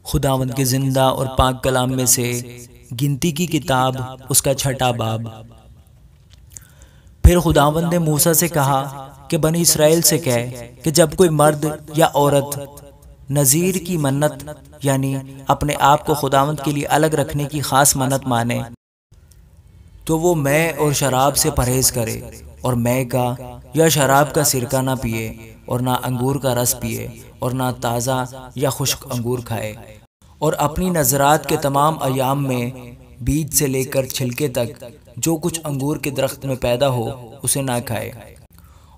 خداوند کے زندہ اور پاک کلام میں سے گنتی کی کتاب اس کا 6واں باب۔ پھر خداوند نے موسیٰ سے کہا کہ بنی اسرائیل سے کہہ کہ جب کوئی مرد یا عورت نذیر کی منت یعنی اپنے آپ کو خداوند کے لیے الگ رکھنے کی خاص منت مانے تو وہ مے اور شراب سے پرہیز کرے، اور مے کا یا شراب کا سرکہ نہ پیے، اور نہ انگور کا رس پیے، اور نہ تازہ یا خشک انگور کھائے، اور اپنی نذرات کے تمام ایام میں بیج سے لے کر چھلکے تک جو کچھ انگور کے درخت میں پیدا ہو اسے نہ کھائے،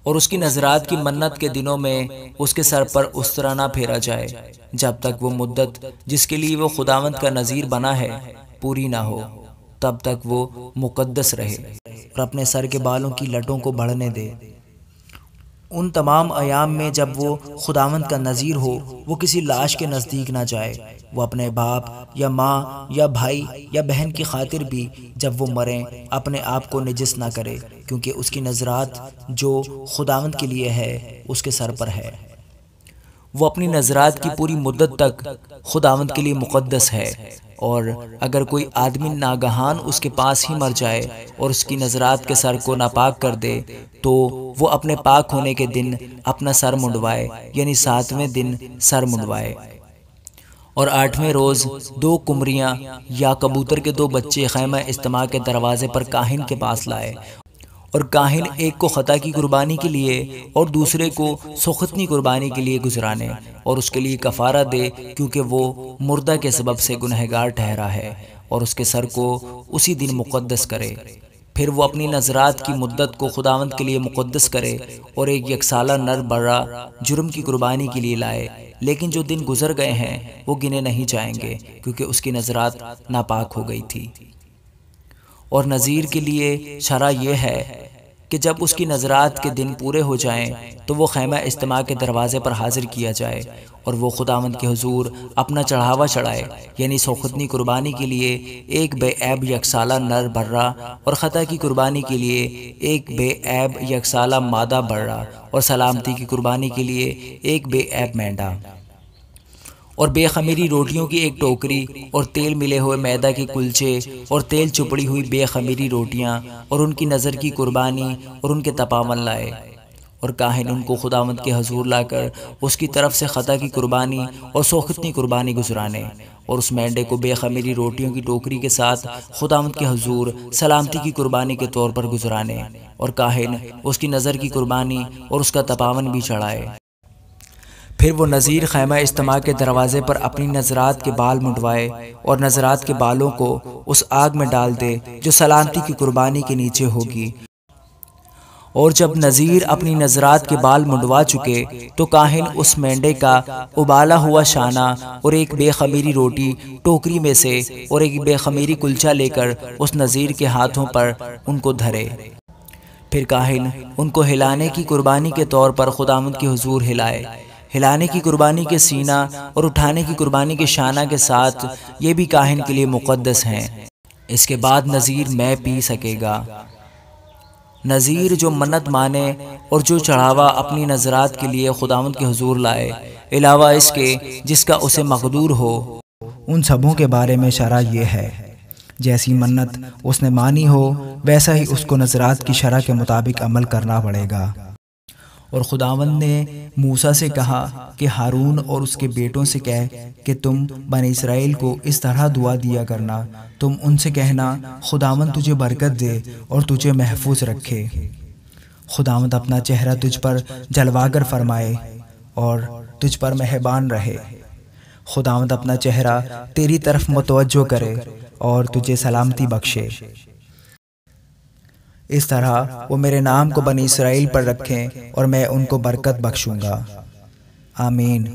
اور اس کی نذرات کی منت کے دنوں میں اس کے سر پر استرا نہ پھیرا جائے جب تک وہ مدت جس کے لیے وہ خداوند کا نذیر بنا ہے پوری نہ ہو، تب تک وہ مقدس رہے اور اپنے سر کے بالوں کی لٹوں کو بڑھنے دے۔ ان تمام ایام میں جب وہ خداوند کا نذیر ہو وہ کسی لاش کے نزدیک نہ جائے، وہ اپنے باپ یا ماں یا بھائی یا بہن کی خاطر بھی جب وہ مریں اپنے آپ کو نجس نہ کرے، کیونکہ اس کی نذرات جو خداوند کے لیے ہے اس کے سر پر ہے۔ وہ اپنی نذرات کی پوری مدت تک خداوند کے لیے مقدس ہے، اور اگر کوئی آدمی ناگہان اس کے پاس ہی مر جائے اور اس کی نذرات کے سر کو ناپاک کر دے تو وہ اپنے پاک ہونے کے دن اپنا سر منڈوائے، یعنی 7ویں دن سر منڈوائے، اور 8ویں روز 2 قمریاں یا کبوتر کے 2 بچے خیمہ اجتماع کے دروازے پر کاہن کے پاس لائے، اور کاہن ایک کو خطا کی قربانی کے لیے اور دوسرے کو سوختنی قربانی کے لیے گزرانے، اور اس کے لیے کفارہ دے کیونکہ وہ مردہ کے سبب سے گنہگار ٹھہرا ہے، اور اس کے سر کو اسی دن مقدس کرے۔ پھر وہ اپنی نذرات کی مدت کو خداوند کے لیے مقدس کرے اور ایک یکسالہ نر برا جرم کی قربانی کے لیے لائے، لیکن جو دن گزر گئے ہیں وہ گنے نہیں جائیں گے کیونکہ اس کی نذرات ناپاک ہو گئی تھی۔ اور نذیر کے لیے شرع یہ ہے کہ جب اس کی نذرات کے دن پورے ہو جائیں تو وہ خیمہ اجتماع کے دروازے پر حاضر کیا جائے، اور وہ خداوند کے حضور اپنا چڑھاوا چڑھائے، یعنی سوختنی قربانی کے لیے ایک بے عیب یکسالہ نر برا، اور خطا کی قربانی کے لیے ایک بے عیب یکسالہ مادہ برا، اور سلامتی کی قربانی کے لیے ایک بے عیب مینڈا، اور بے خمیری روٹیوں کی ایک ٹوکری، اور تیل ملے ہوئے میدا کے کلچے، اور تیل چپڑی ہوئی بے خمیری روٹیاں، اور ان کی نذر کی قربانی اور ان کے تپاون لائے، اور کاہن ان کو خداوند کے حضور لا کر اس کی طرف سے خطا کی قربانی اور سوختنی قربانی گزرانے، اور اس مینڈے کو بے خمیری روٹیوں کی ٹوکری کے ساتھ خداوند کے حضور سلامتی کی قربانی کے طور پر گزرانے، اور کاہن اس کی نذر کی قربانی اور اس کا تپاون بھی چڑھائے۔ پھر وہ نذیر خیمہ اجتماع کے دروازے پر اپنی نذرات کے بال منڈوائے، اور نذرات کے بالوں کو اس آگ میں ڈال دے جو سلامتی کی قربانی کے نیچے ہوگی، اور جب نذیر اپنی نذرات کے بال منڈوا چکے تو کاہن اس مینڈے کا ابالا ہوا شانہ اور ایک بے خمیری روٹی ٹوکری میں سے اور ایک بے خمیری کلچا لے کر اس نذیر کے ہاتھوں پر ان کو دھرے۔ پھر کاہن ان کو ہلانے کی قربانی کے طور پر خداوند کے حضور ہلائے، ہلانے کی قربانی کے سینہ اور اٹھانے کی قربانی کے شانہ کے ساتھ، یہ بھی کاہن کے لیے مقدس ہیں۔ اس کے بعد نذیر مے پی سکے گا۔ نذیر جو منت مانے اور جو چڑھاوا اپنی نذرات کے لیے خداوند کے حضور لائے، علاوہ اس کے جس کا اسے مقدور ہو، ان سبوں کے بارے میں شرع یہ ہے، جیسی منت اس نے مانی ہو ویسا ہی اس کو نذرات کی شرع کے مطابق عمل کرنا پڑے گا۔ اور خداوند نے موسیٰ سے کہا کہ ہارون اور اس کے بیٹوں سے کہہ کہ تم بنی اسرائیل کو اس طرح دعا دیا کرنا، تم ان سے کہنا خداوند تجھے برکت دے اور تجھے محفوظ رکھے، خداوند اپنا چہرہ تجھ پر جلواگر فرمائے اور تجھ پر مہربان رہے، خداوند اپنا چہرہ تیری طرف متوجہ کرے اور تجھے سلامتی بخشے۔ اس طرح وہ میرے نام کو بنی اسرائیل پر رکھیں اور میں ان کو برکت بخشوں گا۔ آمین۔